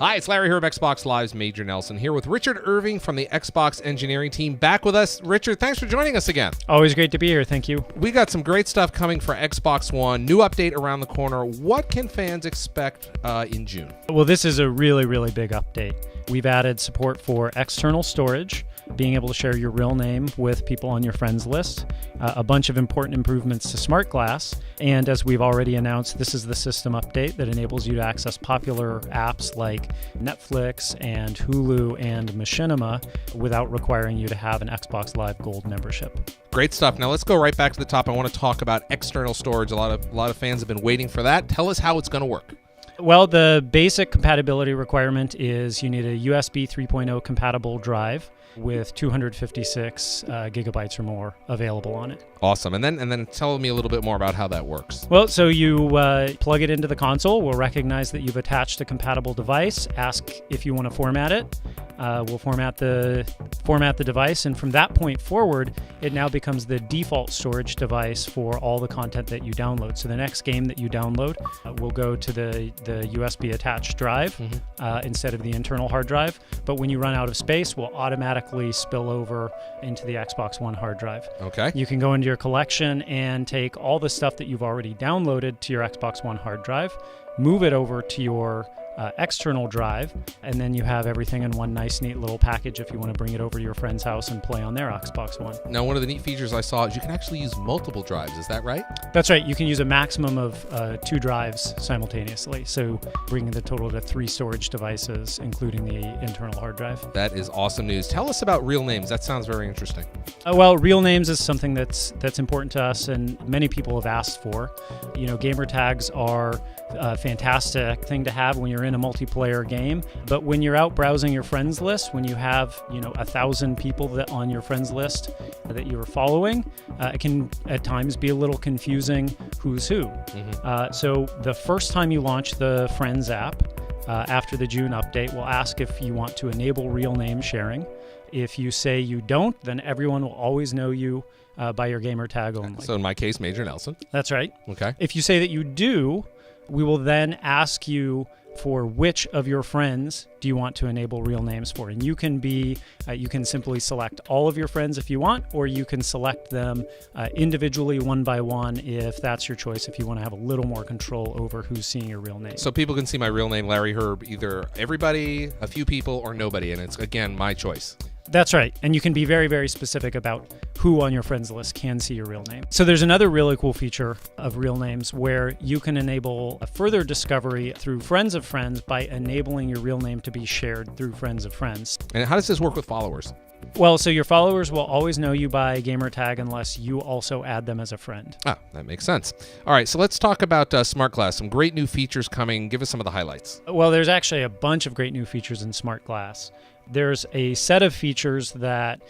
Hi, it's Larry here of Xbox Live's Major Nelson here with Richard Irving from the Xbox engineering team back with us. Richard, thanks for joining us again. Always great to be here. Thank you. We got some great stuff coming for Xbox One. New update around the corner. What can fans expect in June? Well, this is a really, really big update. We've added support for external storage, being able to share your real name with people on your friends list, a bunch of important improvements to Smart Glass, and as we've already announced, this is the system update that enables you to access popular apps like Netflix and Hulu and Machinima without requiring you to have an Xbox Live Gold membership. Great stuff. Now let's go right back to the top. I want to talk about external storage. A lot of fans have been waiting for that. Tell us how it's going to work. Well, the basic compatibility requirement is you need a USB 3.0 compatible drive with 256 gigabytes or more available on it. Awesome. And then tell me a little bit more about how that works. Well, so you plug it into the console. We'll recognize that you've attached a compatible device, ask if you want to format it. We'll format the device, and from that point forward, it now becomes the default storage device for all the content that you download. So the next game that you download will go to the USB attached drive instead of the internal hard drive. But when you run out of space, we'll automatically spill over into the Xbox One hard drive. Okay. You can go into your collection and take all the stuff that you've already downloaded to your Xbox One hard drive, move it over to your external drive, and then you have everything in one nice, neat little package if you want to bring it over to your friend's house and play on their Xbox One. Now, one of the neat features I saw is you can actually use multiple drives. Is that right? That's right. You can use a maximum of 2 drives simultaneously, so bringing the total to 3 storage devices, including the internal hard drive. That is awesome news. Tell us about real names. That sounds very interesting. Well, real names is something that's important to us, and many people have asked for. You know, gamer tags are a fantastic thing to have when you're in a multiplayer game, but when you're out browsing your friends list, when you have 1,000 people that on your friends list that you're following, it can at times be a little confusing who's who. So the first time you launch the Friends app after the June update, we'll ask if you want to enable real name sharing. If you say you don't, then everyone will always know you by your gamer tag only. So in my case, Major Nelson. That's right. Okay. If you say that you do, we will then ask you for which of your friends do you want to enable real names for. And you can you can simply select all of your friends if you want, or you can select them individually one by one if that's your choice, if you want to have a little more control over who's seeing your real name. So people can see my real name, Larry Herb, either everybody, a few people, or nobody, and it's, again, my choice. That's right. And you can be very, very specific about who on your friends list can see your real name. So there's another really cool feature of real names where you can enable a further discovery through friends of friends by enabling your real name to be shared through friends of friends. And how does this work with followers? Well, so your followers will always know you by gamer tag unless you also add them as a friend. Ah, that makes sense. All right, so let's talk about Smart Glass. Some great new features coming. Give us some of the highlights. Well, there's actually a bunch of great new features in Smart Glass. There's a set of features that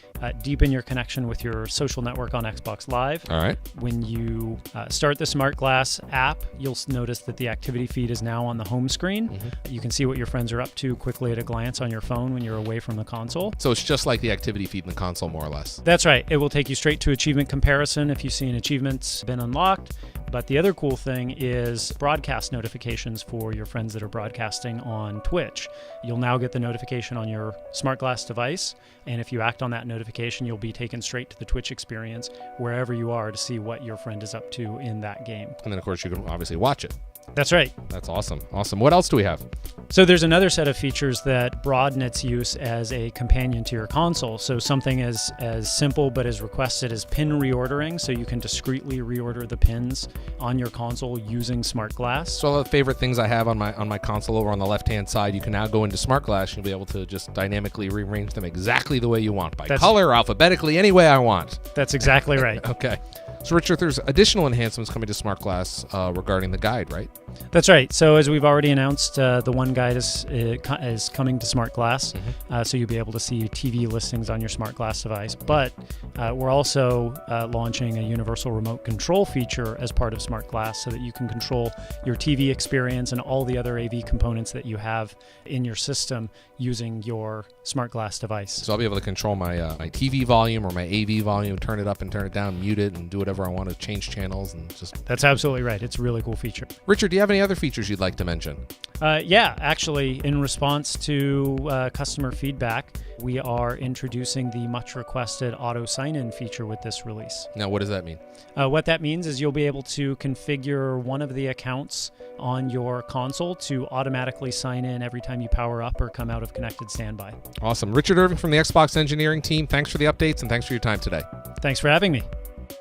deepen your connection with your social network on Xbox Live. All right. When you start the Smart Glass app, you'll notice that the activity feed is now on the home screen. You can see what your friends are up to quickly at a glance on your phone when you're away from the console. So it's just like the activity feed in the console, more or less. That's right. It will take you straight to achievement comparison if you see an achievement's been unlocked. But the other cool thing is broadcast notifications for your friends that are broadcasting on Twitch. You'll now get the notification on your Smart Glass device, and if you act on that notification, you'll be taken straight to the Twitch experience wherever you are to see what your friend is up to in that game. And then, of course, you can obviously watch it. That's right. That's awesome. Awesome. What else do we have? So there's another set of features that broaden its use as a companion to your console. So something as simple but as requested as pin reordering, so you can discreetly reorder the pins on your console using Smart Glass. So all the favorite things I have on my console over on the left-hand side, you can now go into Smart Glass and you'll be able to just dynamically rearrange them exactly the way you want, by color, alphabetically, any way I want. That's exactly right. Okay. So, Richard, there's additional enhancements coming to Smart Glass regarding the guide, right? That's right. So as we've already announced, the One Guide is coming to Smart Glass, so you'll be able to see TV listings on your Smart Glass device. But we're also launching a universal remote control feature as part of Smart Glass so that you can control your TV experience and all the other AV components that you have in your system using your Smart Glass device. So I'll be able to control my my TV volume or my AV volume, turn it up and turn it down, mute it, and do whatever I want to change channels and just... That's absolutely right. It's a really cool feature. Richard, do you have any other features you'd like to mention? Yeah, actually, in response to customer feedback, we are introducing the much requested auto sign-in feature with this release. Now, what does that mean? What that means is you'll be able to configure one of the accounts on your console to automatically sign in every time you power up or come out of connected standby. Awesome. Richard Irving from the Xbox engineering team, thanks for the updates and thanks for your time today. Thanks for having me.